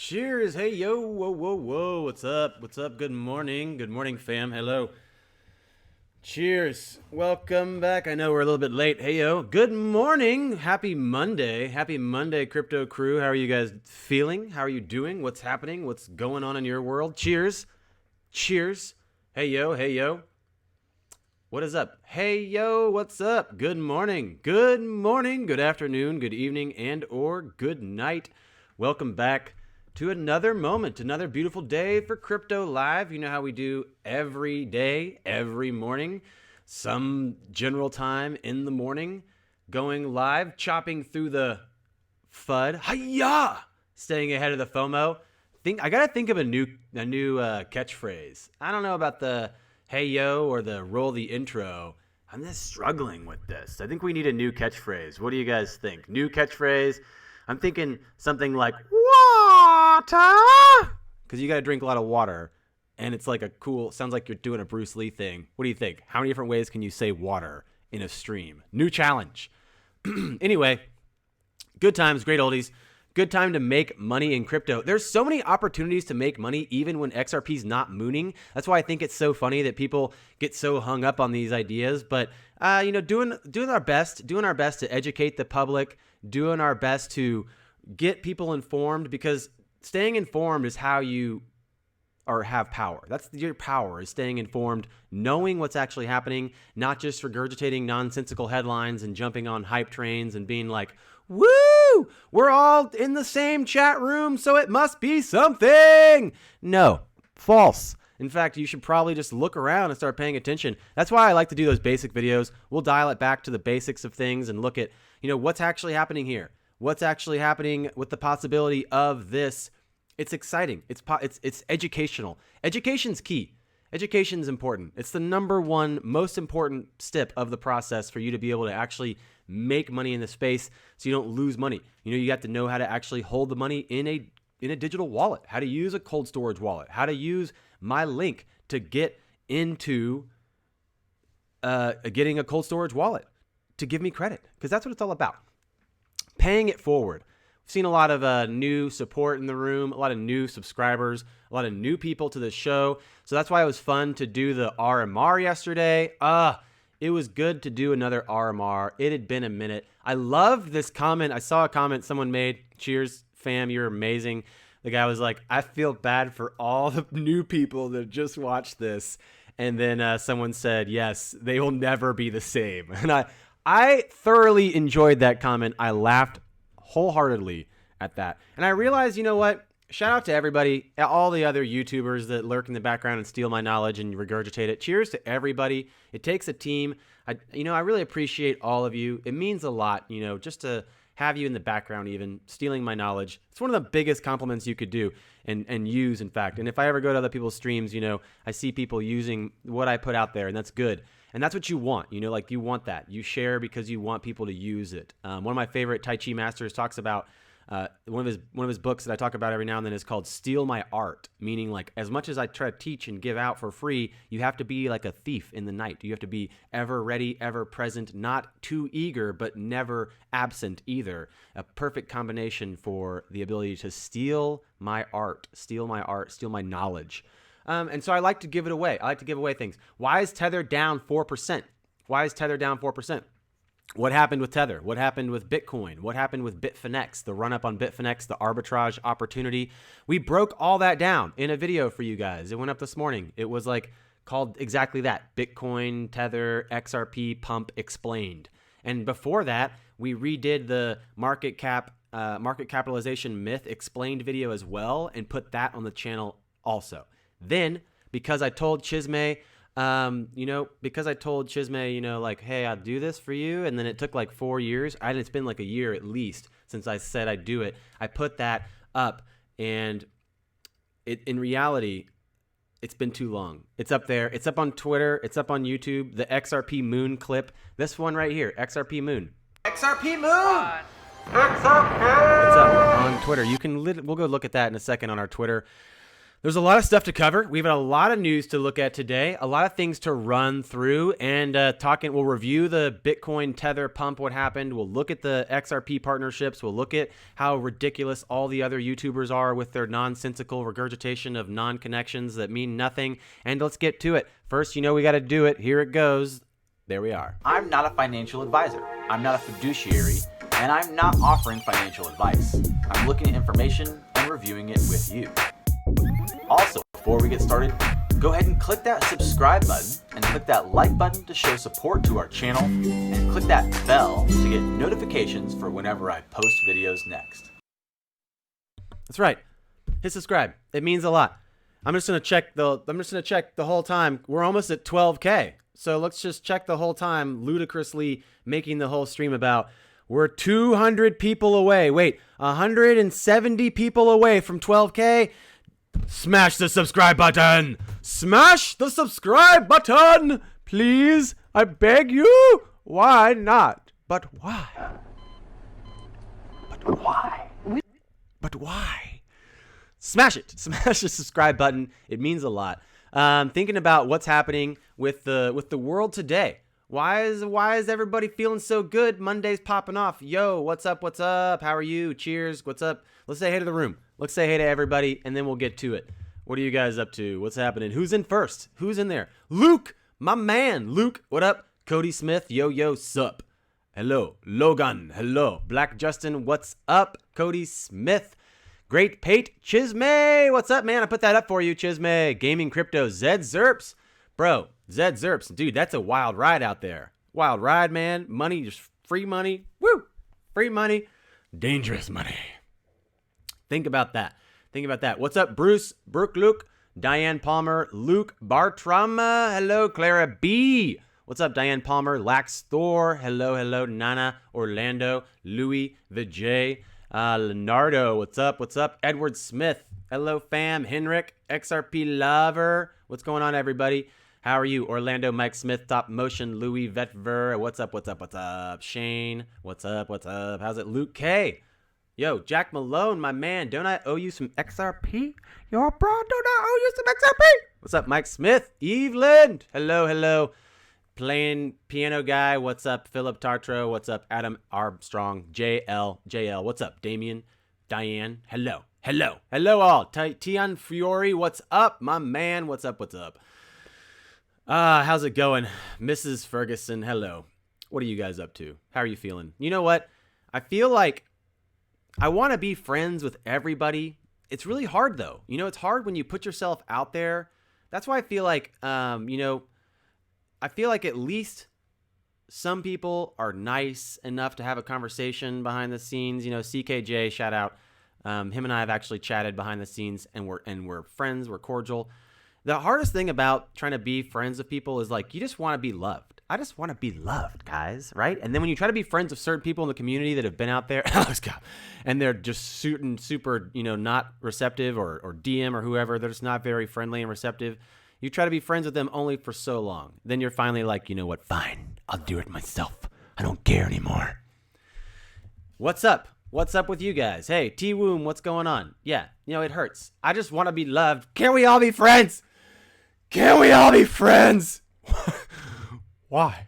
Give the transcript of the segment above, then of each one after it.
Cheers. Hey, yo. Whoa, whoa, whoa. What's up? What's up? Good morning. Good morning, fam. Hello. Cheers. Welcome back. I know we're a little bit late. Hey, yo. Good morning. Happy Monday. Happy Monday, crypto crew. How are you guys feeling? How are you doing? What's happening? What's going on in your world? Cheers. Cheers. Hey, yo. Hey, yo. What is up? Hey, yo. What's up? Good morning. Good morning. Good afternoon. Good evening. And or good night. Welcome back to another moment, another beautiful day for Crypto Live. You know how we do every day, every morning, some general time in the morning, going live, chopping through the FUD. Hiya! Staying ahead of the FOMO. I gotta think of a new catchphrase. I don't know about the hey yo or the roll the intro. I'm just struggling with this. I think we need a new catchphrase. What do you guys think? New catchphrase? I'm thinking something like water, because you got to drink a lot of water, and it's like sounds like you're doing a Bruce Lee thing. What do you think? How many different ways can you say water in a stream? New challenge. Anyway, good times, great oldies. Good time to make money in crypto. There's so many opportunities to make money even when XRP's not mooning. That's why I think it's so funny that people get so hung up on these ideas. But doing our best to educate the public, doing our best to get people informed, because staying informed is how you have power. That's your power, is staying informed, knowing what's actually happening, not just regurgitating nonsensical headlines and jumping on hype trains and being like, woo, we're all in the same chat room, so it must be something. No, false. In fact, you should probably just look around and start paying attention. That's why I like to do those basic videos. We'll dial it back to the basics of things and look at, what's actually happening here. What's actually happening with the possibility of this. It's exciting. It's educational. Education's key. Education's important. It's the number one most important step of the process for you to be able to actually make money in the space so you don't lose money. You have to know how to actually hold the money in a digital wallet, how to use a cold storage wallet, how to use my link to get into getting a cold storage wallet to give me credit, because that's what it's all about. Paying it forward. We've seen a lot of new support in the room, a lot of new subscribers, a lot of new people to the show. So that's why it was fun to do the RMR yesterday. It was good to do another RMR. It had been a minute. I loved this comment. I saw a comment someone made. Cheers, fam. You're amazing. The guy was like, I feel bad for all the new people that just watched this. And then someone said, yes, they will never be the same. And I thoroughly enjoyed that comment. I laughed wholeheartedly at that. And I realized, you know what? Shout out to everybody, all the other YouTubers that lurk in the background and steal my knowledge and regurgitate it. Cheers to everybody. It takes a team. I really appreciate all of you. It means a lot, just to have you in the background even, stealing my knowledge. It's one of the biggest compliments you could do and use, in fact. And if I ever go to other people's streams, I see people using what I put out there, and that's good. And that's what you want, you want that. You share because you want people to use it. One of my favorite Tai Chi masters talks about, one of his books that I talk about every now and then is called Steal My Art, meaning like as much as I try to teach and give out for free, you have to be like a thief in the night. You have to be ever ready, ever present, not too eager, but never absent either. A perfect combination for the ability to steal my art, steal my knowledge. And so I like to give it away. I like to give away things. Why is Tether down 4%? Why is Tether down 4%? What happened with Tether? What happened with Bitcoin? What happened with Bitfinex? The run up on Bitfinex, the arbitrage opportunity. We broke all that down in a video for you guys. It went up this morning. It was called exactly that. Bitcoin, Tether, XRP, Pump Explained. And before that, we redid the market capitalization myth explained video as well and put that on the channel also. Then, because I told Chisme, hey, I'll do this for you. And then it took 4 years. And it's been a year at least since I said I'd do it. I put that up, and in reality, it's been too long. It's up there. It's up on Twitter. It's up on YouTube. The XRP Moon clip. This one right here, XRP Moon. XRP Moon! XRP! It's up on Twitter. We'll go look at that in a second on our Twitter. There's a lot of stuff to cover. We've got a lot of news to look at today, a lot of things to run through, and we'll review the Bitcoin Tether pump, what happened. We'll look at the XRP partnerships. We'll look at how ridiculous all the other YouTubers are with their nonsensical regurgitation of non-connections that mean nothing. And let's get to it. First, we got to do it. Here it goes. There we are. I'm not a financial advisor. I'm not a fiduciary, and I'm not offering financial advice. I'm looking at information and reviewing it with you. Also, before we get started, go ahead and click that subscribe button and click that like button to show support to our channel, and click that bell to get notifications for whenever I post videos next. That's right. Hit subscribe. It means a lot. I'm just gonna check the whole time. We're almost at 12K. So let's just check the whole time, ludicrously making the whole stream about we're 200 people away. Wait, 170 people away from 12K. Smash the subscribe button! Smash the subscribe button! Please, I beg you! Why not? But why? But why? But why? Smash it! Smash the subscribe button. It means a lot. Thinking about what's happening with the world today. Why is everybody feeling so good? Monday's popping off. Yo, what's up? What's up? How are you? Cheers. What's up? Let's say hey to the room. Let's say hey to everybody, and then we'll get to it. What are you guys up to? What's happening? Who's in first? Who's in there? Luke, my man. Luke, what up? Cody Smith, yo, sup. Hello. Logan, hello. Black Justin, what's up? Cody Smith. Great Pate, Chisme, what's up, man? I put that up for you, Chisme. Gaming Crypto, Zed Zerps. Bro, Zed Zerps, dude, that's a wild ride out there. Wild ride, man. Money, just free money. Woo! Free money. Dangerous money. Think about that. What's up, Bruce, Brooke, Luke, Diane Palmer, Luke Bartram. Hello, Clara B. What's up, Diane Palmer, Lax Thor. Hello, Nana, Orlando, Louis, the J. Leonardo, what's up? Edward Smith. Hello, fam. Henrik, XRP Lover. What's going on, everybody? How are you? Orlando, Mike Smith, Top Motion, Louis Vetver. What's up? Shane, what's up? How's it? Luke K. Yo, Jack Malone, my man. Don't I owe you some XRP? Yo, bro, don't I owe you some XRP? What's up, Mike Smith? Evelyn. Hello. Playing piano guy. What's up, Philip Tartro? What's up, Adam Armstrong? JL. What's up, Damien? Diane. Hello all. Tian Fiore. What's up, my man? What's up? How's it going? Mrs. Ferguson. Hello. What are you guys up to? How are you feeling? You know what? I feel like I want to be friends with everybody. It's really hard though. It's hard when you put yourself out there. That's why I feel like, I feel like at least some people are nice enough to have a conversation behind the scenes. CKJ, shout out. Him and I have actually chatted behind the scenes, and we're friends. We're cordial. The hardest thing about trying to be friends with people is like you just want to be loved. I just want to be loved, guys, right? And then when you try to be friends with certain people in the community that have been out there, and they're just super, not receptive, or DM or whoever, they're just not very friendly and receptive. You try to be friends with them only for so long. Then you're finally like, you know what? Fine. I'll do it myself. I don't care anymore. What's up? What's up with you guys? Hey, T-Woom, what's going on? Yeah, it hurts. I just want to be loved. Can we all be friends? Why?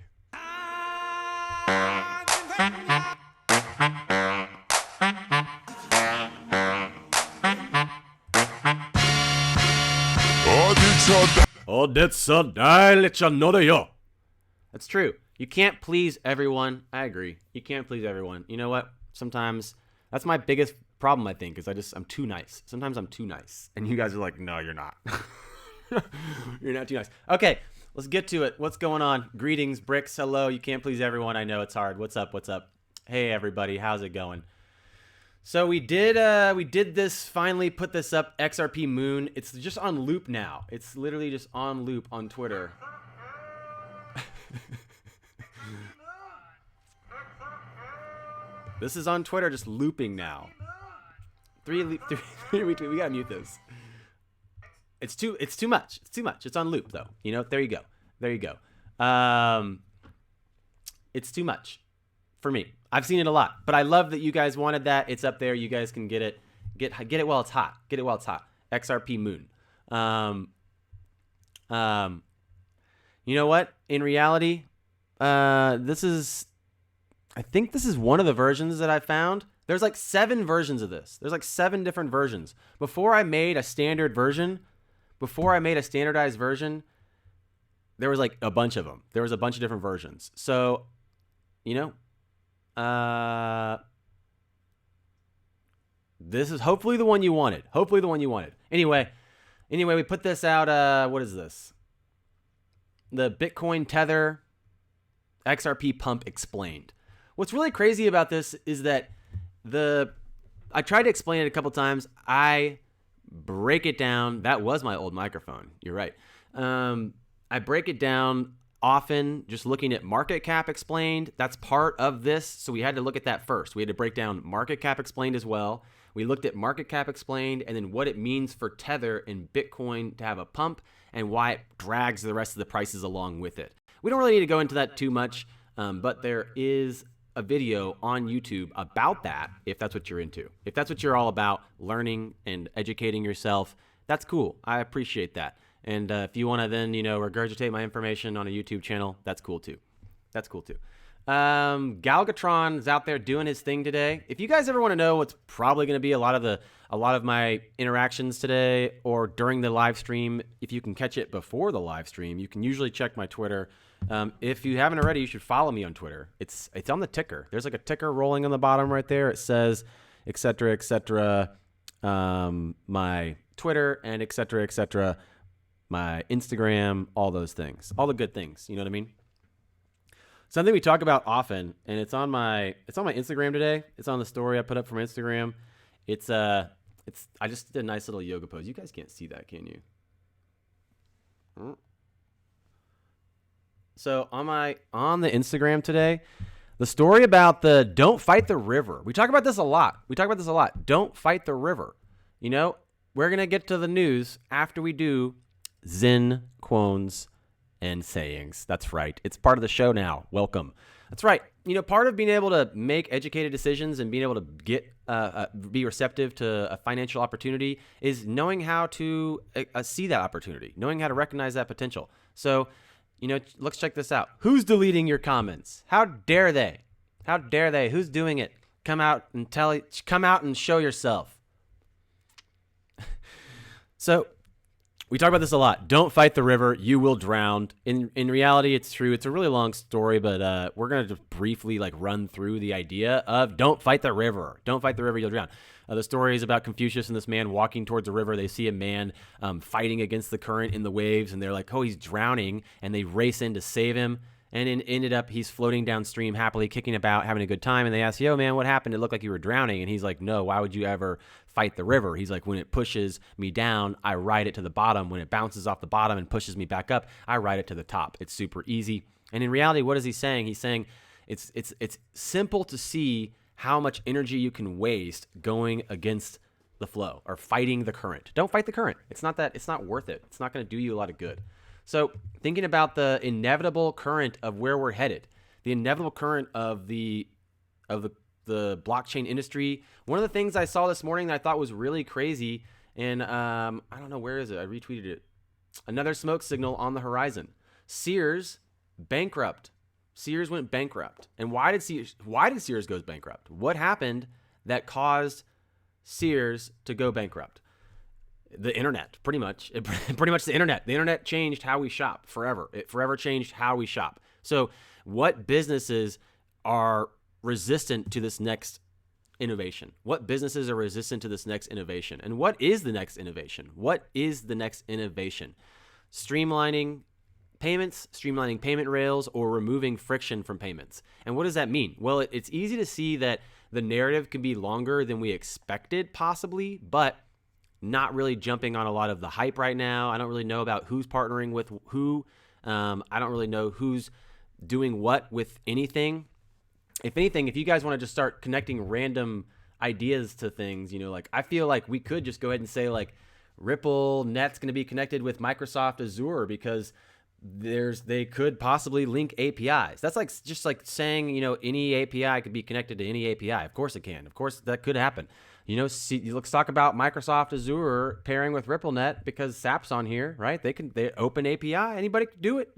That's true. You can't please everyone. I agree. You can't please everyone. You know what? Sometimes that's my biggest problem, I think, is I'm too nice. Sometimes I'm too nice. And you guys are like, no, you're not. You're not too nice. Okay, let's get to it. What's going on? Greetings, Bricks. Hello. You can't please everyone. I know it's hard. What's up? Hey, everybody. How's it going? So we did this, finally put this up, XRP Moon. It's just on loop now. It's literally just on loop on Twitter. This is on Twitter just looping now. We gotta mute this. It's too much. It's on loop though. There you go. It's too much for me. I've seen it a lot, but I love that you guys wanted that. It's up there. You guys can get it. Get it while it's hot. XRP Moon. Um, you know what? In reality, I think this is one of the versions that I found. There's like 7 versions of this. There's like 7 different versions. Before I made a standardized version, there was like a bunch of them. There was a bunch of different versions. So, this is hopefully the one you wanted. Anyway, we put this out. What is this? The Bitcoin Tether XRP pump explained. What's really crazy about this is that I tried to explain it a couple times. I break it down. That was my old microphone. You're right. I break it down often just looking at market cap explained. That's part of this. So we had to look at that first. We had to break down market cap explained as well. We looked at market cap explained and then what it means for Tether and Bitcoin to have a pump and why it drags the rest of the prices along with it. We don't really need to go into that too much, but there is a video on YouTube about that if that's what you're into. If that's what you're all about, learning and educating yourself, that's cool. I appreciate that. And if you want to then, regurgitate my information on a YouTube channel, that's cool too. Galgatron is out there doing his thing today. If you guys ever want to know what's probably going to be a lot of my interactions today or during the live stream, if you can catch it before the live stream, you can usually check my Twitter. If you haven't already, you should follow me on Twitter. It's on the ticker. There's like a ticker rolling on the bottom right there. It says, et cetera, my Twitter and et cetera, my Instagram, all those things, all the good things. You know what I mean? Something we talk about often, and it's on my Instagram today. It's on the story I put up from Instagram. I just did a nice little yoga pose. You guys can't see that, can you? So on the Instagram today, the story about the don't fight the river. We talk about this a lot. Don't fight the river. We're going to get to the news after we do Zen, quones, and sayings. That's right. It's part of the show now. Welcome. That's right. Part of being able to make educated decisions and being able to get be receptive to a financial opportunity is knowing how to see that opportunity, knowing how to recognize that potential. So, let's check this out. Who's deleting your comments? How dare they? Who's doing it? Come out and show yourself. So, we talk about this a lot. Don't fight the river. You will drown. In reality, it's true. It's a really long story, but we're going to just briefly run through the idea of don't fight the river. Don't fight the river. You'll drown. The story is about Confucius and this man walking towards a river. They see a man fighting against the current in the waves, and they're like, oh, he's drowning, and they race in to save him. And it ended up he's floating downstream happily, kicking about, having a good time. And they ask, yo, man, what happened? It looked like you were drowning. And he's like, no, why would you ever fight the river? He's like, when it pushes me down, I ride it to the bottom. When it bounces off the bottom and pushes me back up, I ride it to the top. It's super easy. And in reality, what is he saying? He's saying it's simple to see how much energy you can waste going against the flow or fighting the current. Don't fight the current. It's not worth it. It's not going to do you a lot of good. So thinking about the inevitable current of where we're headed, the inevitable current of the blockchain industry. One of the things I saw this morning that I thought was really crazy, and I don't know, where is it? I retweeted it. Another smoke signal on the horizon. Sears bankrupt. Sears went bankrupt. And why did Sears go bankrupt? What happened that caused Sears to go bankrupt? The internet, pretty much the internet. The internet changed how we shop forever. It forever changed how we shop. So what businesses are resistant to this next innovation? What businesses are resistant to this next innovation? And what is the next innovation? Streamlining payments, streamlining payment rails, or removing friction from payments. And what does that mean? Well, it's easy to see that the narrative can be longer than we expected, possibly, but not really jumping on a lot of the hype right now. I don't really know about who's partnering with who. I don't really know who's doing what with anything. If anything, if you guys want to just start connecting random ideas to things, I feel like we could just go ahead and say Ripple Net's going to be connected with Microsoft Azure because they could possibly link APIs. That's just saying, any API could be connected to any API. Of course it can. Of course that could happen. let's talk about Microsoft Azure pairing with RippleNet because SAP's on here, right? They open API. Anybody can do it.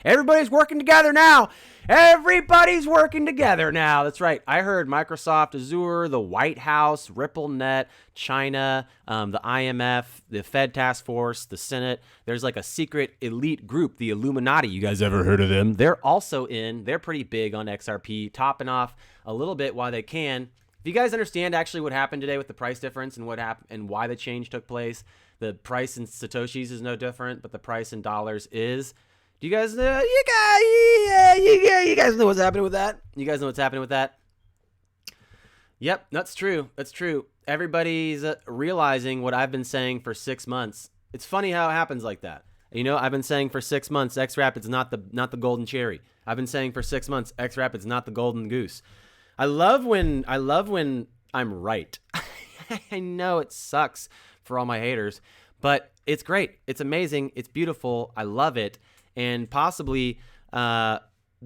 Everybody's working together now. Everybody's working together now. That's right. I heard Microsoft Azure, the White House, RippleNet, China, the IMF, the Fed Task Force, the Senate. There's like a secret elite group, the Illuminati. You guys ever heard of them? They're also in. They're pretty big on XRP, topping off a little bit while they can. If you guys understand actually what happened today with the price difference and what happened and why the change took place, the price in Satoshis is no different, but the price in dollars is. Do you guys know? You guys know what's happening with that? You guys know what's happening with that? Yep, that's true. That's true. Everybody's realizing what I've been saying for 6 months. It's funny how it happens like that. I've been saying for 6 months, XRapid's not the golden cherry. I've been saying for 6 months, XRapid's not the golden goose. I love when I'm right. I know it sucks for all my haters, but it's great. It's amazing. It's beautiful. I love it. And possibly the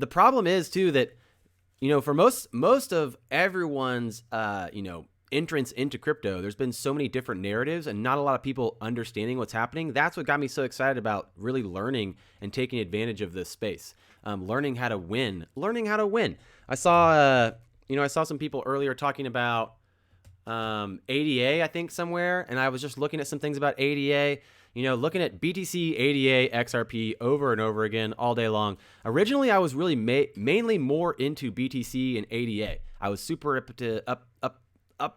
problem is too that for most of everyone's entrance into crypto, there's been so many different narratives and not a lot of people understanding what's happening. That's what got me so excited about really learning and taking advantage of this space. Learning how to win. I saw some people earlier talking about ADA, I think somewhere, and I was just looking at some things about ADA, looking at BTC, ADA, XRP over and over again all day long. Originally, I was really mainly more into BTC and ADA. I was super up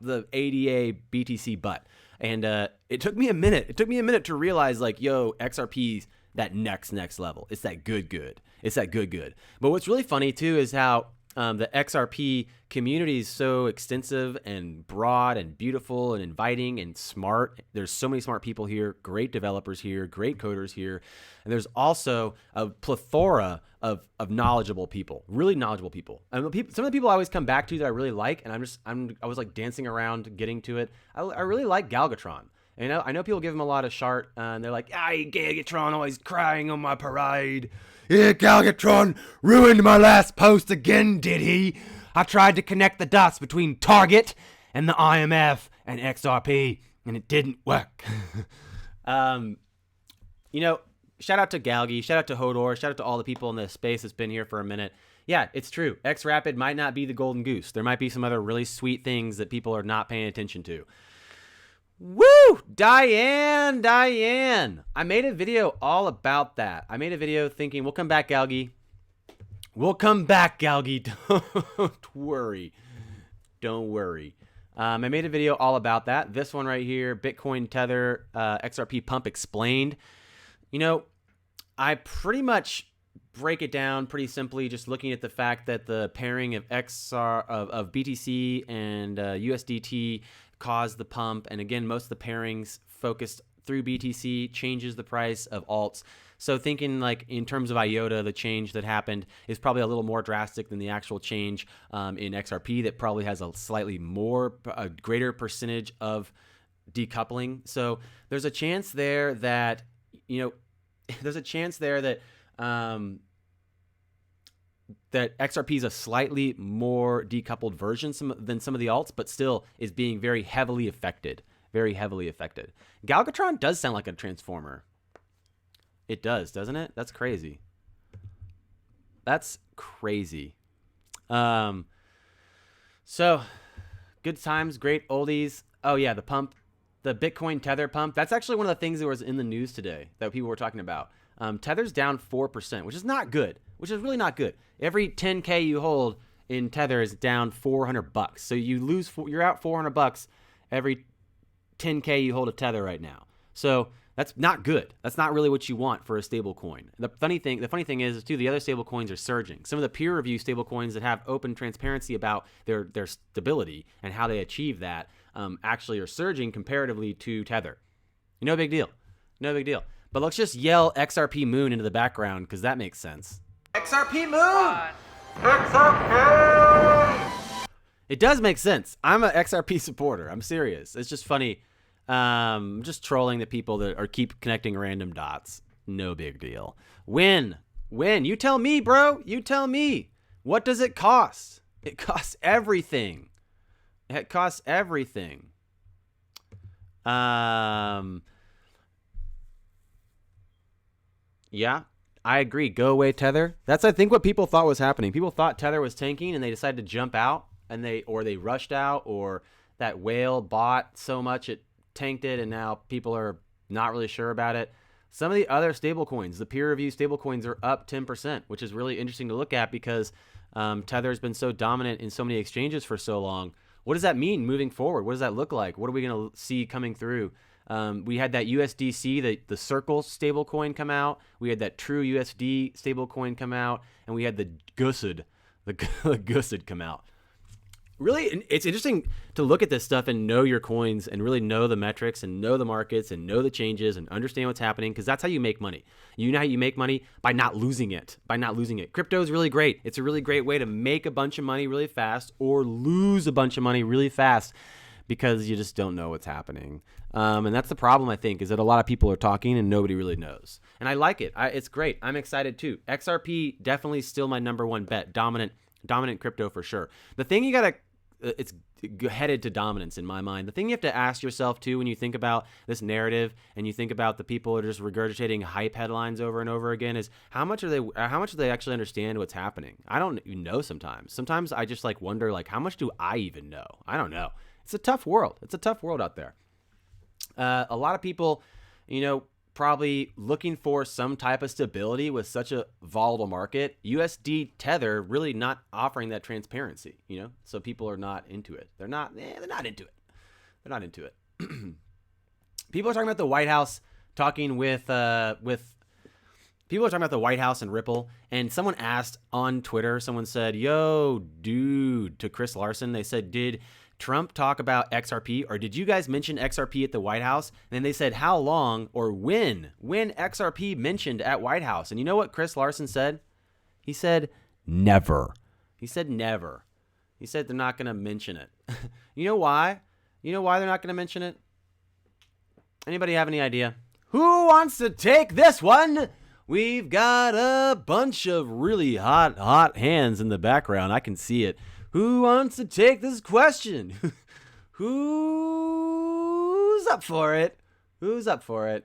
the ADA BTC butt. And it took me a minute. It took me a minute to realize XRP's that next level. It's that good. It's that good. But what's really funny too is how the XRP community is so extensive and broad and beautiful and inviting and smart. There's so many smart people here, great developers here, great coders here. And there's also a plethora of knowledgeable people, really knowledgeable people. And some of the people I always come back to that I really like, and I was like dancing around getting to it. I really like Galgatron. And I know people give him a lot of shart, and they're like, Galgatron always crying on my parade. Yeah, Galgatron ruined my last post again, did he? I tried to connect the dots between Target and the IMF and XRP, and it didn't work. Shout out to Galgi, shout out to Hodor, shout out to all the people in this space that's been here for a minute. Yeah, it's true. XRapid might not be the golden goose. There might be some other really sweet things that people are not paying attention to. Woo! Diane! I made a video all about that. I made a video thinking, we'll come back, Galgi. Don't worry. I made a video all about that. This one right here, Bitcoin Tether, XRP Pump Explained. I pretty much break it down pretty simply, just looking at the fact that the pairing of BTC and USDT caused the pump, and again, most of the pairings focused through BTC changes the price of alts. So thinking like in terms of IOTA, the change that happened is probably a little more drastic than the actual change in XRP that probably has a greater percentage of decoupling. So there's a chance there that that XRP is a slightly more decoupled version than some of the alts, but still is being very heavily affected. Galgatron does sound like a transformer. It does, doesn't it? That's crazy. So, good times, great oldies. Oh yeah, the pump, the Bitcoin Tether pump. That's actually one of the things that was in the news today that people were talking about. Tether's down 4%, which is not good. Which is really not good. Every 10K you hold in Tether is down $400. So you're out $400 every 10K you hold a Tether right now. So that's not good. That's not really what you want for a stable coin. The funny thing is too, the other stable coins are surging. Some of the peer review stable coins that have open transparency about their stability and how they achieve that actually are surging comparatively to Tether. No big deal. But let's just yell XRP Moon into the background because that makes sense. XRP Moon! XRP! It does make sense. I'm an XRP supporter. I'm serious. It's just funny. Just trolling the people that keep connecting random dots. No big deal. Win. You tell me, bro. You tell me. What does it cost? It costs everything. Yeah, I agree. Go away, Tether. That's, I think, what people thought was happening. People thought Tether was tanking, and they decided to jump out, and they rushed out, or that whale bought so much it tanked it, and now people are not really sure about it. Some of the other stablecoins, the peer-reviewed stablecoins, are up 10%, which is really interesting to look at because Tether has been so dominant in so many exchanges for so long. What does that mean moving forward? What does that look like? What are we going to see coming through? We had that USDC, the Circle stablecoin come out. We had that True USD stablecoin come out, and we had the GUSD, the GUSD come out. Really, it's interesting to look at this stuff and know your coins and really know the metrics and know the markets and know the changes and understand what's happening, because that's how you make money. You know how you make money? By not losing it. Crypto is really great. It's a really great way to make a bunch of money really fast or lose a bunch of money really fast because you just don't know what's happening. And that's the problem, I think, is that a lot of people are talking and nobody really knows. And I like it. It's great. I'm excited too. XRP definitely still my number one bet. Dominant crypto for sure. The thing you gotta, it's headed to dominance in my mind. The thing you have to ask yourself too when you think about this narrative and you think about the people that are just regurgitating hype headlines over and over again is how much do they actually understand what's happening? I don't even know sometimes. Sometimes I just wonder how much do I even know? I don't know. It's a tough world. It's a tough world out there. A lot of people, probably looking for some type of stability with such a volatile market. USD Tether really not offering that transparency, so people are not into it. They're not into it. They're not into it. People are talking about the White House talking with people are talking about the White House and Ripple, and someone asked on Twitter, someone said, "Yo, dude," to Chris Larson. They said, "Did Trump talk about XRP, or did you guys mention XRP at the White House?" And then they said, "How long or when XRP mentioned at White House?" And you know what Chris Larson said? He said, "Never." He said, "Never." He said they're not going to mention it. You know why? You know why they're not going to mention it? Anybody have any idea? Who wants to take this one? We've got a bunch of really hot hands in the background. I can see it. Who wants to take this question? Who's up for it? Who's up for it?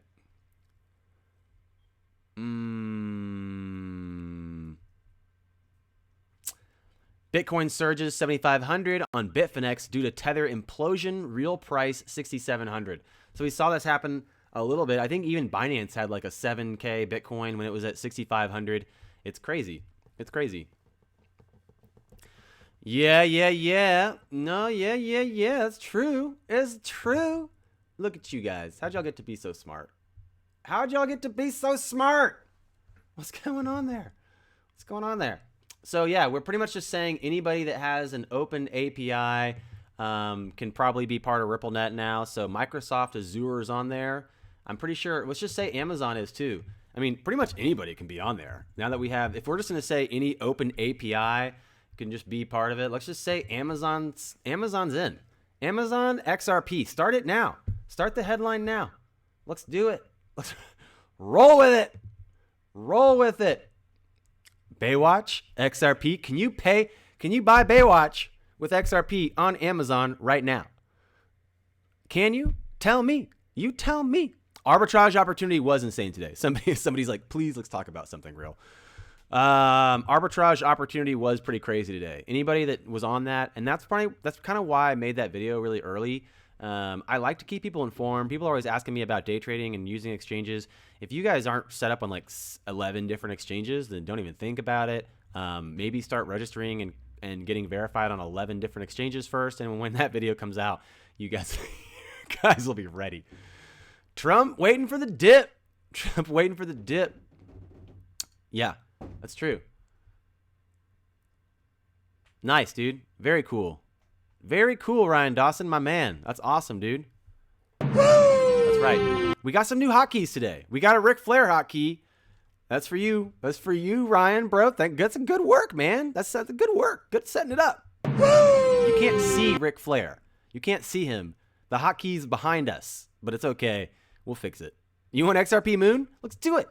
Bitcoin surges 7,500 on Bitfinex due to Tether implosion. Real price 6,700. So we saw this happen a little bit. I think even Binance had a 7K Bitcoin when it was at 6,500. It's crazy. It's crazy. Yeah. No, yeah. It's true. It's true. Look at you guys. How'd y'all get to be so smart? What's going on there? So yeah, we're pretty much just saying anybody that has an open API can probably be part of RippleNet now. So Microsoft Azure's on there. I'm pretty sure, let's just say Amazon is too. I mean, pretty much anybody can be on there. Now that we have, if we're just going to say any open API can just be part of it, let's just say Amazon's in. Amazon XRP, start it now. Start the headline now. Let's do it. Let's roll with it. Baywatch, XRP. Can you buy Baywatch with XRP on Amazon right now? Can you? Tell me. You tell me. Arbitrage opportunity was insane today. Somebody's like, please, let's talk about something real. Arbitrage opportunity was pretty crazy today. Anybody that was on that, and that's kind of why I made that video really early. I like to keep people informed. People are always asking me about day trading and using exchanges. If you guys aren't set up on 11 different exchanges, then don't even think about it. Maybe start registering and getting verified on 11 different exchanges first. And when that video comes out, you guys will be ready. Trump waiting for the dip. Yeah, that's true. Nice, dude. Very cool. Very cool, Ryan Dawson, my man. That's awesome, dude. Woo! That's right. We got some new hotkeys today. We got a Ric Flair hotkey. That's for you. That's for you, Ryan, bro. That's some good work, man. That's good work. Good setting it up. Woo! You can't see Ric Flair. You can't see him. The hotkey's behind us, but it's okay. We'll fix it. You want XRP Moon? Let's do it.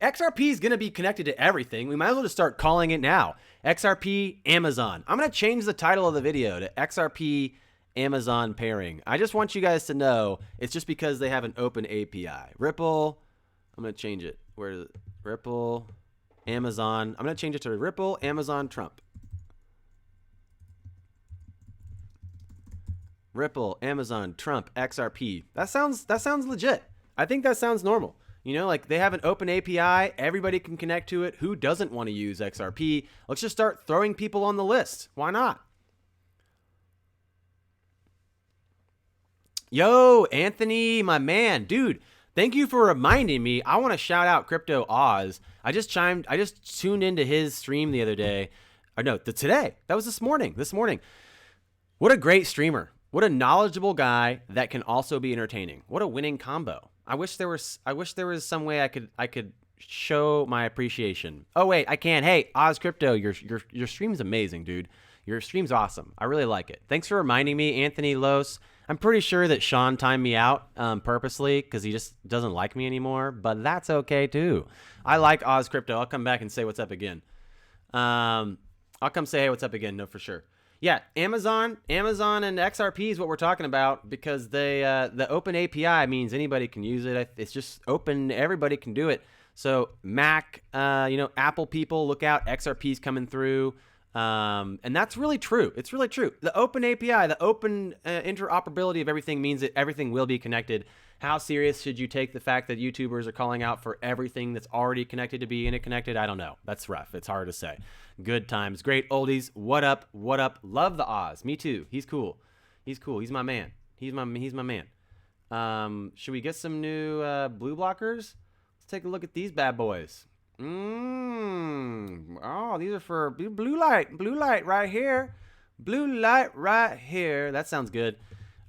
XRP is going to be connected to everything. We might as well just start calling it now. XRP Amazon. I'm going to change the title of the video to XRP Amazon pairing. I just want you guys to know it's just because they have an open API. Ripple, I'm going to change it. Where is it? Ripple, Amazon. I'm going to change it to Ripple, Amazon, Trump. Ripple, Amazon, Trump, XRP. That sounds legit. I think that sounds normal. You know, like they have an open API. Everybody can connect to it. Who doesn't want to use XRP? Let's just start throwing people on the list. Why not? Yo, Anthony, my man, dude. Thank you for reminding me. I want to shout out Crypto Oz. I just tuned into his stream the other day. Or no, today. That was this morning. What a great streamer. What a knowledgeable guy that can also be entertaining. What a winning combo. I wish there was some way I could show my appreciation. Oh wait, I can. Hey, Oz Crypto, your stream's amazing, dude. Your stream's awesome. I really like it. Thanks for reminding me, Anthony Los. I'm pretty sure that Sean timed me out purposely because he just doesn't like me anymore, but that's okay too. I like Oz Crypto. I'll come back and say what's up again. I'll come say hey, what's up again. No, for sure. Yeah, Amazon and XRP is what we're talking about because the open API means anybody can use it. It's just open. Everybody can do it. So Mac, Apple people, look out. XRP's coming through. And that's really true. It's really true. The open API, the open interoperability of everything means that everything will be connected. How serious should you take the fact that YouTubers are calling out for everything that's already connected to be interconnected? I don't know. That's rough. It's hard to say. Good times. Great oldies. What up? What up? Love the Oz. Me too. He's cool. He's my man. He's my man. Should we get some new blue blockers? Let's take a look at these bad boys. Oh, these are for blue light right here. Blue light right here. That sounds good.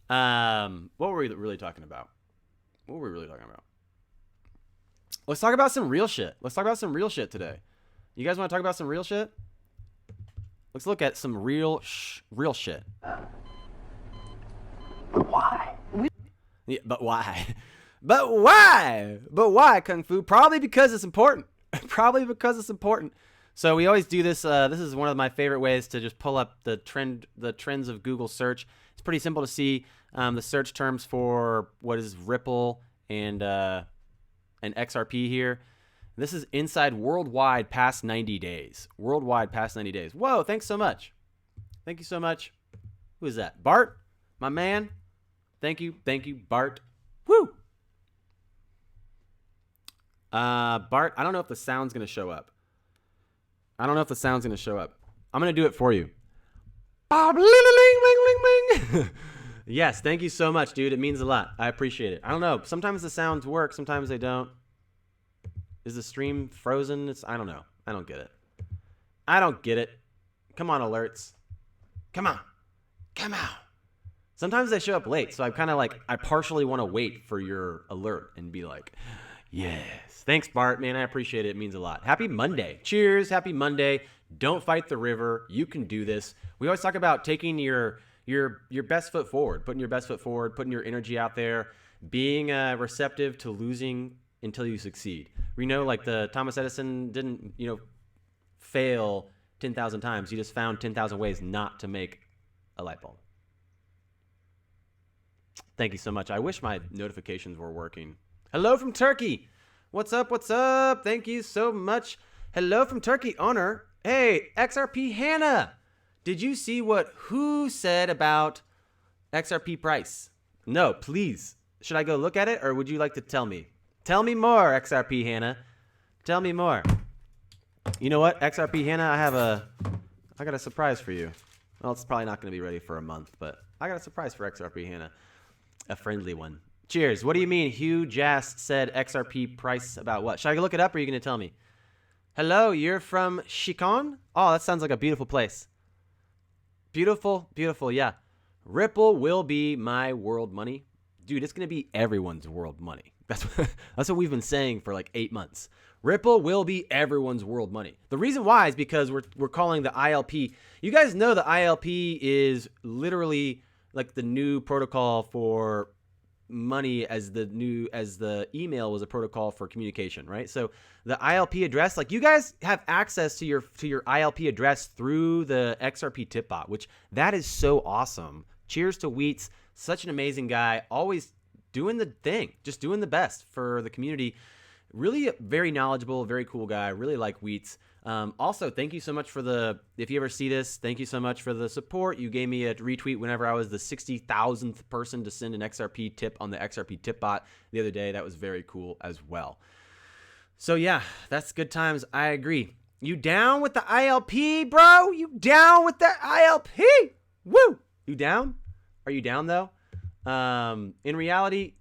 What were we really talking about? Let's talk about some real shit. Today. You guys want to talk about some real shit? Let's look at some real shit. But why? Yeah, but why? But why, Kung Fu? Probably because it's important. So we always do this. This is one of my favorite ways to just pull up the trends of Google search. It's pretty simple to see the search terms for what is Ripple and XRP here. This is inside worldwide past 90 days. Whoa, thanks so much. Thank you so much. Who is that? Bart, my man. Thank you, Bart. Woo. Bart, I don't know if the sound's going to show up. I'm going to do it for you. Yes, thank you so much, dude. It means a lot. I appreciate it. I don't know. Sometimes the sounds work. Sometimes they don't. Is the stream frozen? I don't know. I don't get it. Come on, alerts. Come on. Sometimes they show up late, so I'm kind of like, I partially want to wait for your alert and be like, yes. Thanks, Bart, man. I appreciate it. It means a lot. Happy Monday. Cheers. Happy Monday. Don't fight the river. You can do this. We always talk about taking your best foot forward, putting your energy out there, being receptive to losing until you succeed. We know, like Thomas Edison didn't, fail 10,000 times. He just found 10,000 ways not to make a light bulb. Thank you so much. I wish my notifications were working. Hello from Turkey. What's up? Thank you so much. Hello from Turkey, owner. Hey, XRP Hannah. Did you see what who said about XRP price? No, please. Should I go look at it or would you like to tell me? Tell me more, XRP Hannah. Tell me more. You know what, XRP Hannah, I got a surprise for you. Well, it's probably not going to be ready for a month, but I got a surprise for XRP Hannah. A friendly one. Cheers. What do you mean Hugh Jass said XRP price about what? Should I look it up or are you going to tell me? Hello, you're from Shikon? Oh, that sounds like a beautiful place. Beautiful, yeah. Ripple will be my world money. Dude, it's going to be everyone's world money. That's what we've been saying for like 8 months. Ripple will be everyone's world money. The reason why is because we're calling the ILP. You guys know the ILP is literally like the new protocol for money as the email was a protocol for communication, right? So the ILP address, like you guys have access to your ILP address through the XRP tip bot, which that is so awesome cheers to Wheats. Such an amazing guy, always doing the thing, just doing the best for the community. Really very knowledgeable, very cool guy. Really like Wheats. Also, thank you so much for if you ever see this, thank you so much for the support. You gave me a retweet whenever I was the 60,000th person to send an XRP tip on the XRP tip bot the other day. That was very cool as well. So yeah, that's good times. I agree. You down with the ILP, bro? You down with the ILP? Woo! You down? Are you down though? In reality,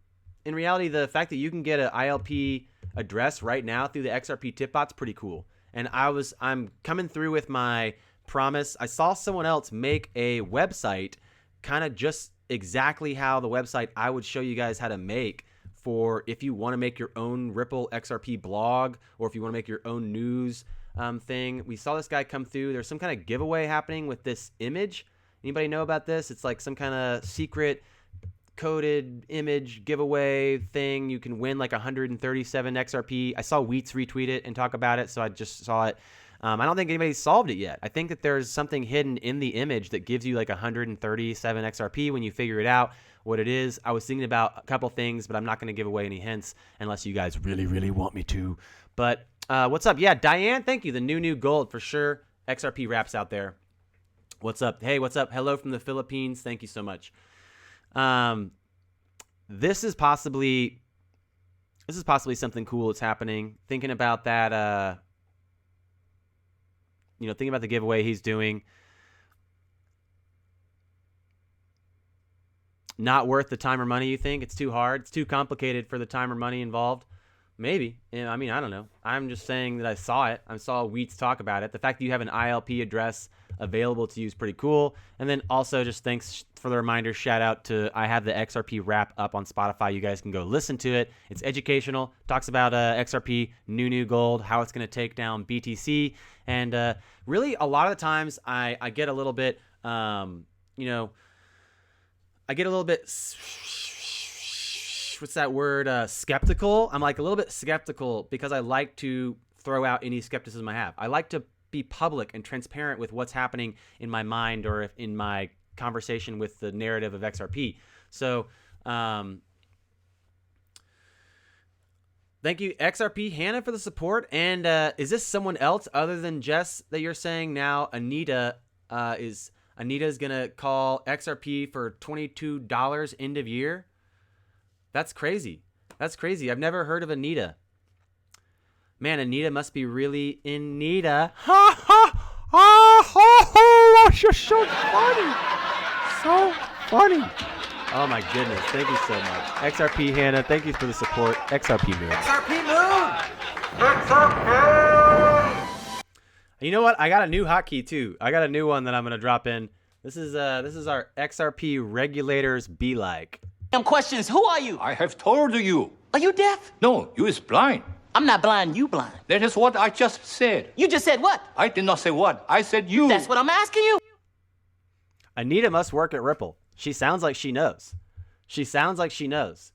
the fact that you can get an ILP address right now through the XRP tip bot's pretty cool. And I'm coming through with my promise. I saw someone else make a website, kind of just exactly how the website I would show you guys how to make for if you want to make your own Ripple XRP blog, or if you want to make your own news thing. We saw this guy come through. There's some kind of giveaway happening with this image. Anybody know about this? It's like some kind of secret coded image giveaway thing. You can win like 137 XRP. I saw Wheats retweet it and talk about it, so I just saw it. I don't think anybody solved it yet. I think that there's something hidden in the image that gives you like 137 XRP when you figure it out what it is. I was thinking about a couple things, but I'm not going to give away any hints unless you guys really, really want me to. But what's up? Yeah, Diane, thank you. The new gold for sure. XRP wraps out there. What's up? Hey, what's up? Hello from the Philippines. Thank you so much. This is possibly something cool that's happening. Thinking about that, thinking about the giveaway he's doing. Not worth the time or money, you think? It's too hard? It's too complicated for the time or money involved? Maybe. I mean, I don't know. I'm just saying that I saw it. I saw Wheats talk about it. The fact that you have an ILP address available to you is pretty cool. And then also just thanks for the reminder. Shout out to, I have the XRP Wrap Up on Spotify. You guys can go listen to it. It's educational. Talks about XRP, new gold, how it's going to take down BTC. And really, a lot of the times I get a little bit, I get a little bit, what's that word? Skeptical. I'm like a little bit skeptical because I like to throw out any skepticism I have. I like to be public and transparent with what's happening in my mind or if in my conversation with the narrative of XRP. So, thank you, XRP Hannah, for the support. And is this someone else other than Jess that you're saying now? Anita's gonna call XRP for $22 end of year? That's crazy. That's crazy. I've never heard of Anita. Man, Anita must be really Anita. Ha ha ha ha! That's just so funny. So funny. Oh my goodness. Thank you so much. XRP Hannah, thank you for the support. XRP Moon. XRP Moon! XRP! You know what? I got a new hotkey too. I got a new one that I'm gonna drop in. This is our XRP regulators be like. Questions. Who are you? I have told you. Are you deaf? No, you is blind. I'm not blind. You blind. That is what I just said. You just said what? I did not say what. I said you. That's what I'm asking you. Anita must work at Ripple. She sounds like she knows. She sounds like she knows.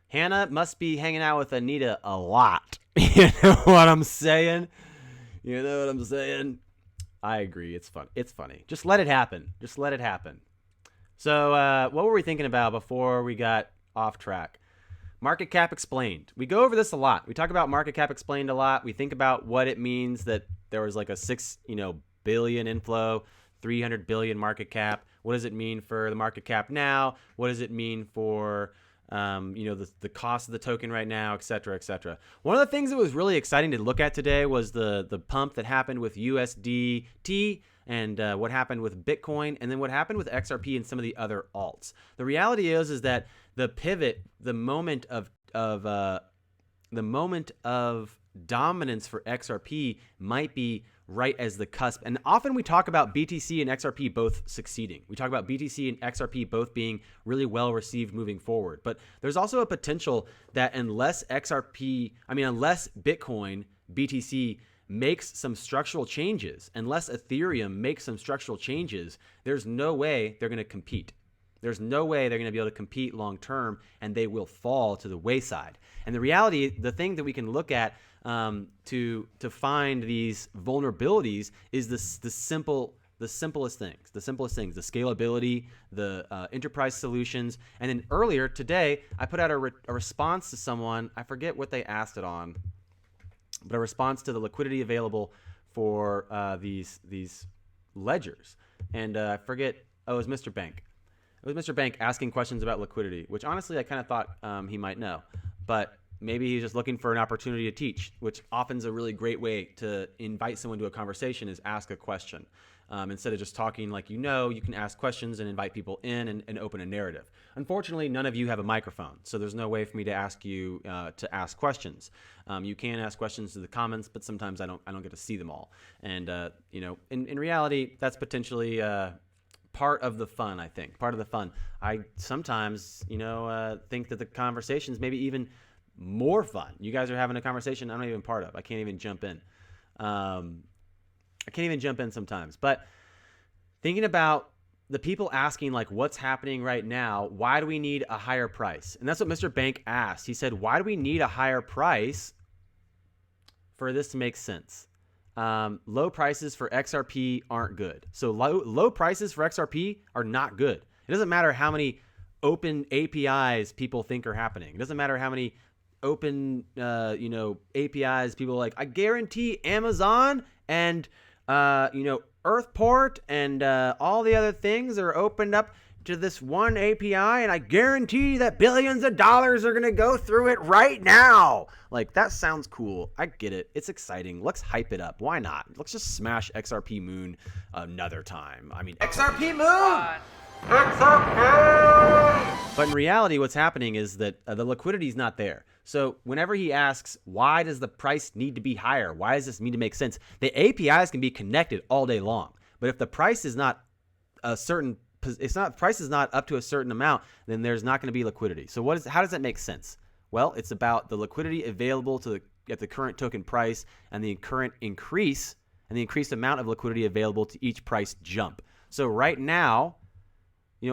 Hannah must be hanging out with Anita a lot. You know what I'm saying? You know what I'm saying? I agree. It's fun. It's funny. Just let it happen. Just let it happen. So what were we thinking about before we got off track? Market cap explained. We go over this a lot. We talk about market cap explained a lot. We think about what it means that there was like a 6 billion inflow, 300 billion market cap. What does it mean for the market cap now? What does it mean for the cost of the token right now, et cetera, et cetera. One of the things that was really exciting to look at today was the pump that happened with USDT and what happened with Bitcoin, and then what happened with XRP and some of the other alts. The reality is that the pivot, the moment of dominance for XRP might be right as the cusp. And often we talk about BTC and XRP both succeeding. We talk about BTC and XRP both being really well received moving forward. But there's also a potential that unless Bitcoin, BTC makes some structural changes, unless Ethereum makes some structural changes, there's no way they're going to compete. There's no way they're going to be able to compete long term, and they will fall to the wayside. And the reality, the thing that we can look at to find these vulnerabilities is the simple the simplest things, the scalability, the enterprise solutions. And then earlier today, I put out a response to someone. I forget what they asked it on, but a response to the liquidity available for these ledgers. And I forget, it was Mr. Bank. It was Mr. Bank asking questions about liquidity, which honestly I kind of thought he might know. But maybe he's just looking for an opportunity to teach, which often is a really great way to invite someone to a conversation is ask a question. Instead of just talking like you can ask questions and invite people in and open a narrative. Unfortunately, none of you have a microphone, so there's no way for me to ask you to ask questions. You can ask questions to the comments, but sometimes I don't get to see them all. And in reality, that's potentially part of the fun. I think part of the fun. I sometimes think that the conversations maybe even more fun. You guys are having a conversation I'm not even part of. I can't even jump in. I can't even jump in sometimes. But thinking about the people asking like what's happening right now, why do we need a higher price? And that's what Mr. Bank asked. He said, why do we need a higher price for this to make sense? Low prices for XRP aren't good. So low prices for XRP are not good. It doesn't matter how many open APIs people think are happening. It doesn't matter how many open APIs people are like, I guarantee Amazon and Earthport and all the other things are opened up to this one API, and I guarantee that billions of dollars are going to go through it right now. Like, that sounds cool. I get it. It's exciting. Let's hype it up. Why not? Let's just smash XRP Moon another time. I mean, XRP Moon! XRP! But in reality, what's happening is that the liquidity is not there. So whenever he asks, why does the price need to be higher? Why does this need to make sense? The APIs can be connected all day long. But if the price is not price is not up to a certain amount, then there's not going to be liquidity. So how does that make sense? Well, it's about the liquidity available at the current token price and the current increase and the increased amount of liquidity available to each price jump. So right now,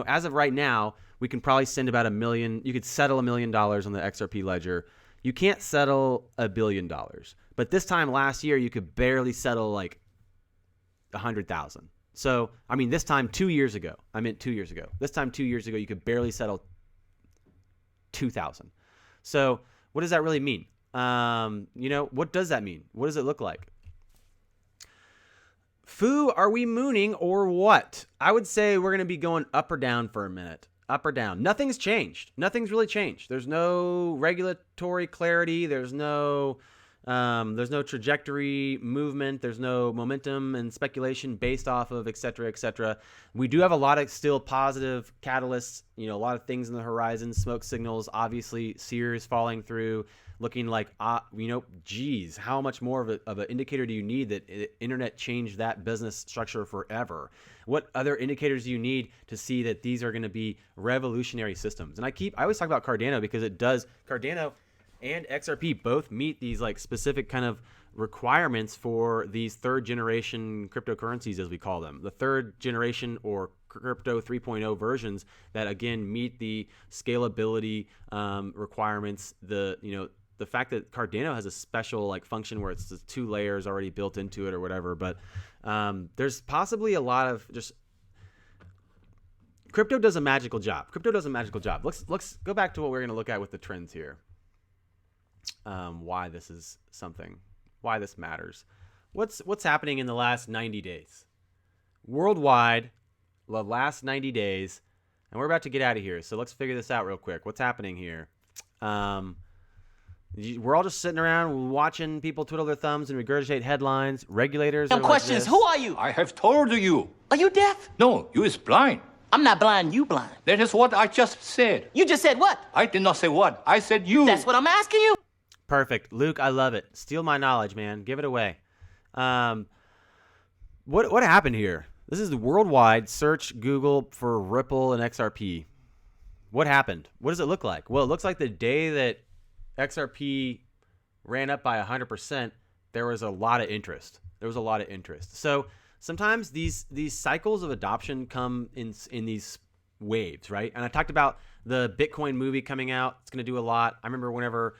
as of right now, we can probably send about $1 million. You could settle $1 million on the XRP ledger. You can't settle $1 billion. But this time last year, you could barely settle like 100,000. So, this time 2 years ago. This time 2 years ago, you could barely settle 2,000. So, what does that really mean? What does that mean? What does it look like? Fu, are we mooning or what? I would say we're going to be going up or down for a minute. Up or down. Nothing's changed. Nothing's really changed. There's no regulatory clarity. There's no trajectory movement. There's no momentum and speculation based off of et cetera, et cetera. We do have a lot of still positive catalysts, a lot of things in the horizon, smoke signals, obviously Sears falling through, looking like, geez, how much more of an indicator do you need that internet changed that business structure forever? What other indicators do you need to see that these are going to be revolutionary systems? And I always talk about Cardano because Cardano and XRP both meet these like specific kind of requirements for these third generation cryptocurrencies, as we call them, the third generation or crypto 3.0 versions that again meet the scalability requirements. The fact that Cardano has a special like function where it's just 2 layers already built into it or whatever, but there's possibly a lot of just crypto does a magical job. Let's go back to what we're going to look at with the trends here. Why this is something, why this matters. What's happening in the last 90 days? Worldwide, the last 90 days, and we're about to get out of here, so let's figure this out real quick. What's happening here? We're all just sitting around watching people twiddle their thumbs and regurgitate headlines. Regulators are Some questions. like this. Who are you? I have told you. Are you deaf? No, you is blind. I'm not blind. You blind. That is what I just said. You just said what? I did not say what. I said you. That's what I'm asking you. Perfect. Luke, I love it. Steal my knowledge, man. Give it away. What happened here? This is the worldwide. Search Google for Ripple and XRP. What happened? What does it look like? Well, it looks like the day that XRP ran up by 100%, there was a lot of interest. So sometimes these cycles of adoption come in these waves, right? And I talked about the Bitcoin movie coming out. It's going to do a lot. I remember whenever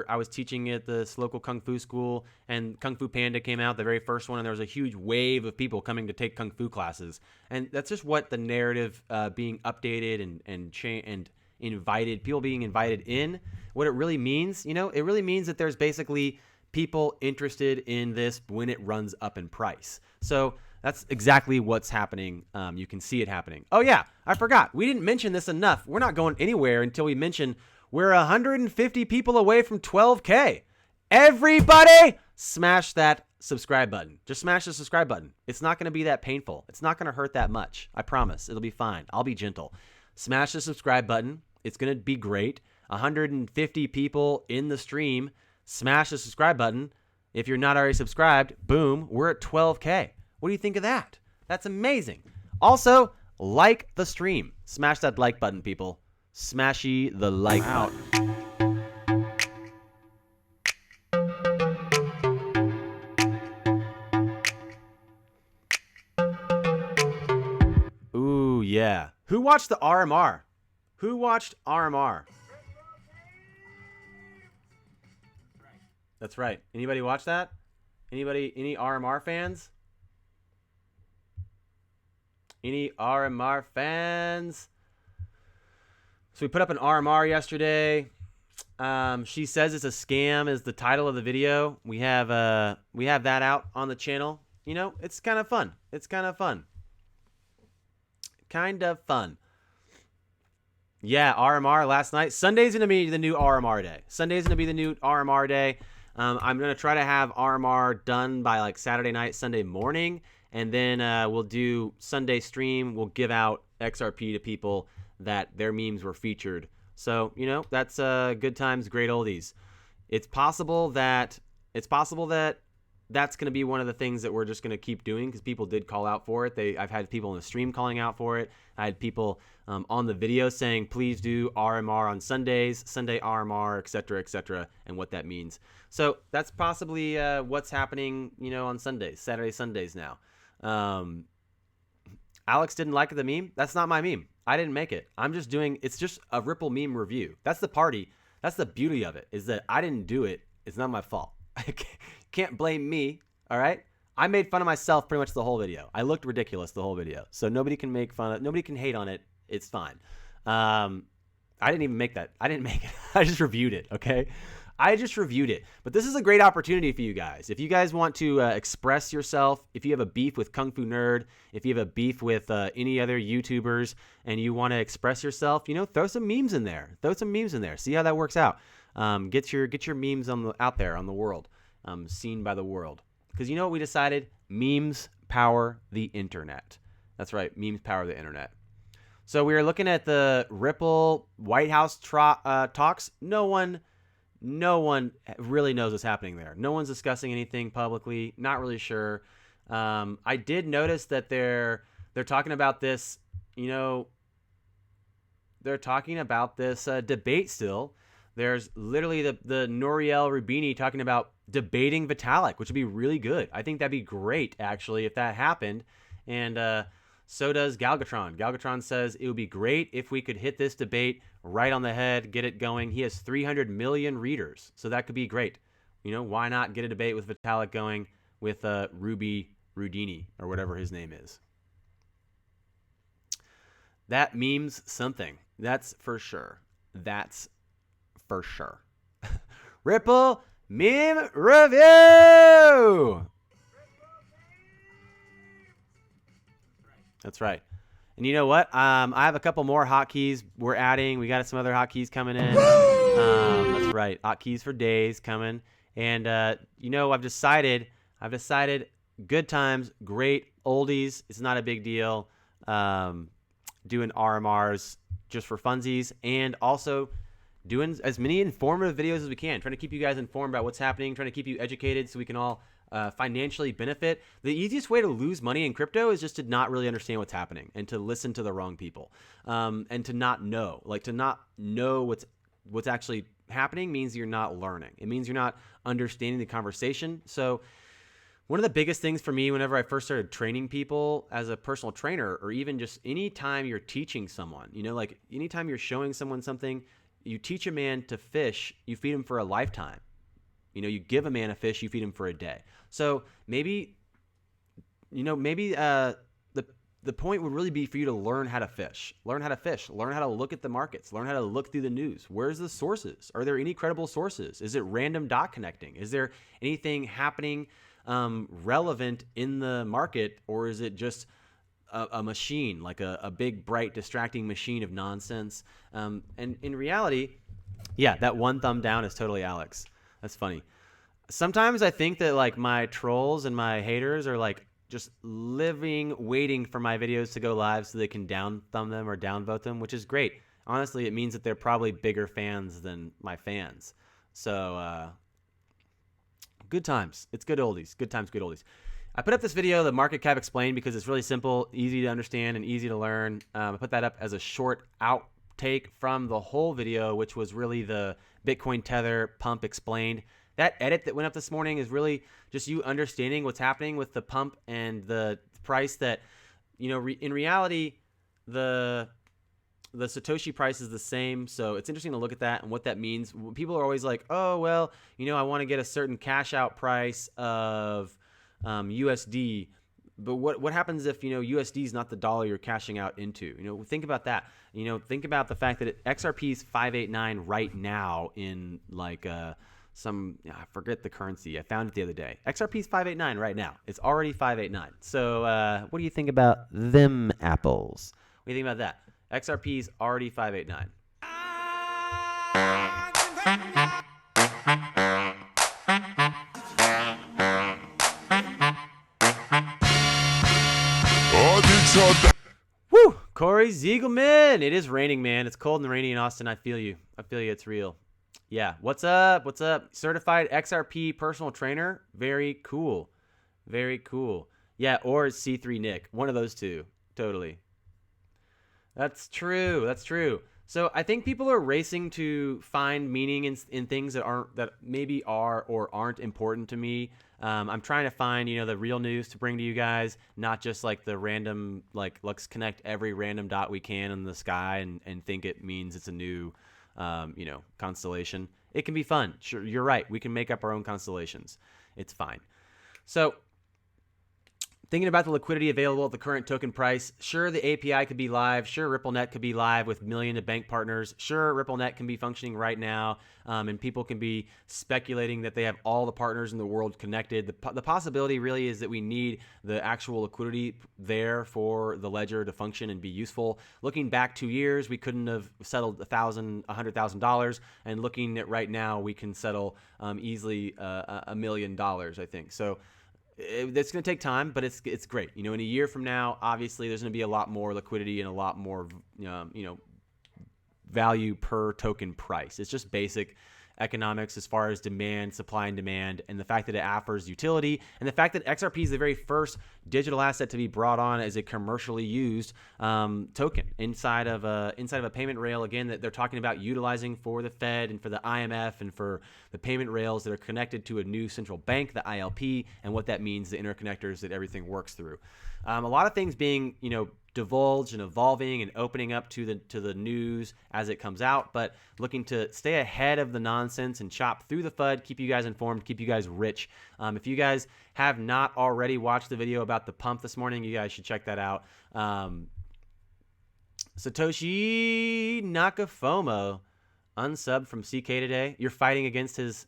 I was teaching at this local Kung Fu school, and Kung Fu Panda came out, the very first one, and there was a huge wave of people coming to take Kung Fu classes. And that's just what the narrative being updated and invited, people being invited in, what it really means. You know, it really means that there's basically people interested in this when it runs up in price. So that's exactly what's happening. You can see it happening. Oh yeah, I forgot. We didn't mention this enough. We're not going anywhere until we mention we're 150 people away from 12K. Everybody smash that subscribe button. Just smash the subscribe button. It's not going to be that painful. It's not going to hurt that much. I promise. It'll be fine. I'll be gentle. Smash the subscribe button. It's going to be great. 150 people in the stream. Smash the subscribe button. If you're not already subscribed, boom, we're at 12K. What do you think of that? That's amazing. Also, like the stream. Smash that like button, people. Smashy the like button. Ooh, yeah. Who watched the RMR? Who watched RMR? That's right. Anybody watch that? Anybody, any RMR fans? Any RMR fans? So we put up an RMR yesterday. She says it's a scam is the title of the video. We have that out on the channel. You know, it's kind of fun. It's kind of fun. Kind of fun. Yeah, RMR last night. Sunday's going to be the new RMR day. Sunday's going to be the new RMR day. I'm going to try to have RMR done by like Saturday night, Sunday morning. And then we'll do Sunday stream. We'll give out XRP to people that their memes were featured. So, you know, that's good times, great oldies. It's possible that that's going to be one of the things that we're just going to keep doing because people did call out for it. I've had people in the stream calling out for it. I had people on the video saying, please do RMR on Sundays, Sunday RMR, etc., and what that means. So that's possibly what's happening, you know, on Sundays, Saturday, Sundays now. Alex didn't like the meme. That's not my meme. I didn't make it. It's just a Ripple meme review. That's the party. That's the beauty of it, is that I didn't do it. It's not my fault. Can't blame me, all right? I made fun of myself pretty much the whole video. I looked ridiculous the whole video. So nobody can make fun of, nobody can hate on it. It's fine. I didn't even make that. I didn't make it. I just reviewed it, okay? I just reviewed it. But this is a great opportunity for you guys. If you guys want to express yourself, if you have a beef with Kung Fu Nerd, if you have a beef with any other YouTubers, and you want to express yourself, you know, throw some memes in there. Throw some memes in there. See how that works out. Get your memes out there on the world, seen by the world. Because you know what we decided? Memes power the internet. That's right. Memes power the internet. So we are looking at the Ripple White House talks. No one really knows what's happening there. No one's discussing anything publicly. Not really sure. I did notice that they're talking about this. You know, they're talking about this debate still. There's literally the Nouriel Rubini talking about debating Vitalik, which would be really good. I think that'd be great, actually, if that happened. And so does Galgatron. Galgatron says it would be great if we could hit this debate right on the head, get it going. He has 300 million readers, so that could be great. You know, why not get a debate with Vitalik going with Ruby Rudini or whatever his name is? That means something. That's for sure. That's for sure. Ripple meme review. That's right. And you know what? I have a couple more hotkeys we're adding. We got some other hotkeys coming in. That's right. Hotkeys for days coming. And you know, I've decided good times, great oldies. It's not a big deal. Doing RMRs just for funsies, and also doing as many informative videos as we can, trying to keep you guys informed about what's happening, trying to keep you educated so we can all financially benefit. The easiest way to lose money in crypto is just to not really understand what's happening and to listen to the wrong people, and to not know, what's actually happening means you're not learning. It means you're not understanding the conversation. So one of the biggest things for me whenever I first started training people as a personal trainer, or even just any time you're teaching someone, you know, like anytime you're showing someone something, you teach a man to fish, you feed him for a lifetime. You give a man a fish, you feed him for a day. So maybe the point would really be for you to learn how to fish, learn how to look at the markets, learn how to look through the news. Where's the sources? Are there any credible sources? Is it random dot connecting? Is there anything happening relevant in the market, or is it just a machine, like a big, bright, distracting machine of nonsense? And in reality, yeah, that one thumb down is totally Alex. That's funny. Sometimes I think that like my trolls and my haters are like just waiting for my videos to go live so they can down thumb them or downvote them, which is great. Honestly, it means that they're probably bigger fans than my fans. So good times. It's good oldies. Good times, good oldies. I put up this video, the market cap explained, because it's really simple, easy to understand, and easy to learn. I put that up as a short outtake from the whole video, which was really the Bitcoin Tether pump explained. That edit that went up this morning is really just you understanding what's happening with the pump and the price that, in reality, the Satoshi price is the same. So it's interesting to look at that and what that means. People are always like, oh, well, I want to get a certain cash out price of USD. But what happens if, USD is not the dollar you're cashing out into? Think about that. Think about the fact that XRP is 589 right now in like I forget the currency. I found it the other day. XRP is 589 right now. It's already 589. So what do you think about them apples? What do you think about that? XRP is already 589. Woo! Corey Ziegelman. It is raining, man. It's cold and rainy in Austin. I feel you. It's real. Yeah. What's up? Certified XRP personal trainer. Very cool. Yeah. Or C3 Nick. One of those two. Totally. That's true. So I think people are racing to find meaning in things that maybe are or aren't important to me. I'm trying to find, the real news to bring to you guys, not just like the random, like let's connect every random dot we can in the sky and think it means it's a new, constellation. It can be fun. Sure, you're right. We can make up our own constellations. It's fine. So thinking about the liquidity available at the current token price, sure, the API could be live. Sure, RippleNet could be live with millions of bank partners. Sure, RippleNet can be functioning right now, and people can be speculating that they have all the partners in the world connected. The possibility really is that we need the actual liquidity there for the ledger to function and be useful. Looking back 2 years, we couldn't have settled $100,000, and looking at right now, we can settle easily $1 million, I think. So it's going to take time, but it's great. In a year from now, obviously there's going to be a lot more liquidity and a lot more, value per token price. It's just basic economics as far as demand, supply and demand, and the fact that it offers utility, and the fact that XRP is the very first digital asset to be brought on as a commercially used token inside of a payment rail, again, that they're talking about utilizing for the Fed and for the IMF and for the payment rails that are connected to a new central bank, the ILP, and what that means, the interconnectors that everything works through. A lot of things being, divulged and evolving and opening up to the news as it comes out, but looking to stay ahead of the nonsense and chop through the FUD, keep you guys informed, keep you guys rich. If you guys have not already watched the video about the pump this morning, you guys should check that out. Satoshi Nakafomo unsubbed from CK today. You're fighting against his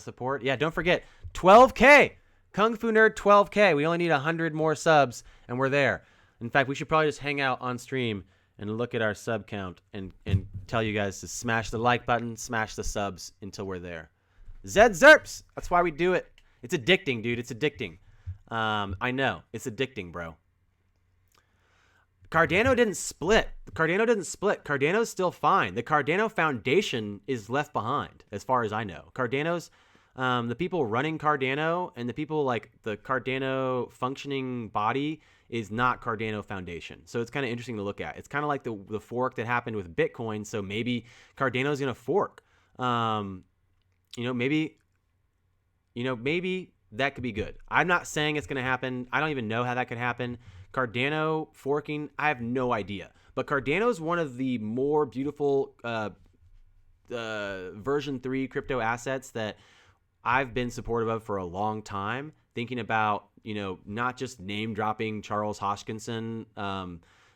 support. Yeah, don't forget 12K. Kungfu Nerd 12K. We only need 100 more subs and we're there. In fact, we should probably just hang out on stream and look at our sub count and tell you guys to smash the like button, smash the subs until we're there. Zed Zerps. That's why we do it. It's addicting, dude. It's addicting. I know. It's addicting, bro. Cardano didn't split. Cardano's still fine. The Cardano Foundation is left behind, as far as I know. Cardano's the people running Cardano and the people like the Cardano functioning body is not Cardano Foundation. So it's kind of interesting to look at. It's kind of like the fork that happened with Bitcoin. So maybe Cardano's going to fork. Maybe that could be good. I'm not saying it's going to happen. I don't even know how that could happen. Cardano forking, I have no idea. But Cardano is one of the more beautiful version 3 crypto assets that I've been supportive of for a long time, thinking about, not just name dropping Charles Hoskinson.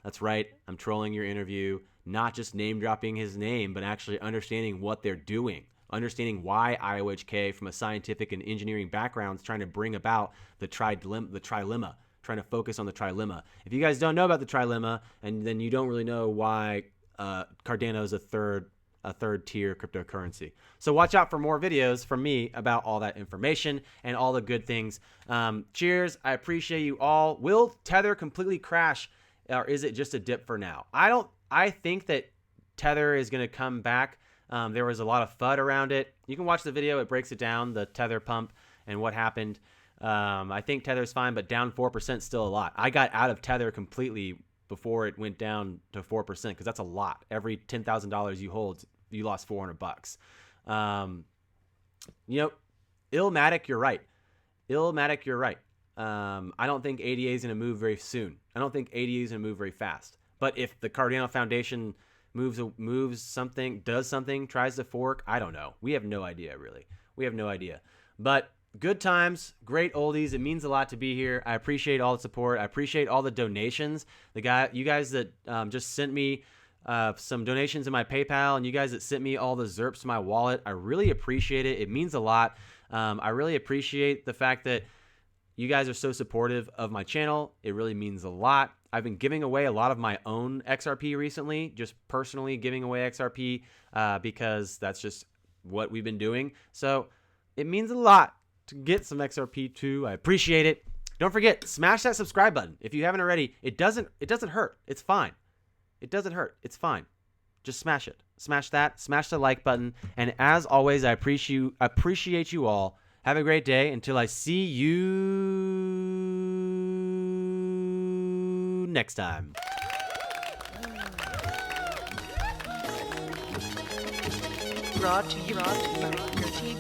That's right. I'm trolling your interview, not just name dropping his name, but actually understanding what they're doing, understanding why IOHK from a scientific and engineering background is trying to bring about the trilemma, trying to focus on the trilemma. If you guys don't know about the trilemma, and then you don't really know why Cardano is a third tier cryptocurrency. So watch out for more videos from me about all that information and all the good things. Cheers. I appreciate you all. Will Tether completely crash, or is it just a dip for now? I think that Tether is going to come back. There was a lot of FUD around it. You can watch the video. It breaks it down, the Tether pump and what happened. I think Tether's fine, but down 4% still a lot. I got out of Tether completely before it went down to 4%, because that's a lot. Every $10,000 you hold, you lost $400. Illmatic, you're right. I don't think ADA is going to move very soon. I don't think ADA is going to move very fast. But if the Cardano Foundation moves something, does something, tries to fork, I don't know. We have no idea, really. We have no idea. But good times, great oldies. It means a lot to be here. I appreciate all the support. I appreciate all the donations. You guys that just sent me some donations in my PayPal, and you guys that sent me all the ZERPs to my wallet. I really appreciate it. It means a lot. I really appreciate the fact that you guys are so supportive of my channel. It really means a lot. I've been giving away a lot of my own XRP recently, just personally giving away XRP because that's just what we've been doing. So it means a lot to get some XRP too. I appreciate it. Don't forget, smash that subscribe button if you haven't already. It doesn't hurt. It's fine. It doesn't hurt. It's fine. Just smash it. Smash that. Smash the like button. And as always, I appreciate you all. Have a great day. Until I see you next time. Brought to you by your team.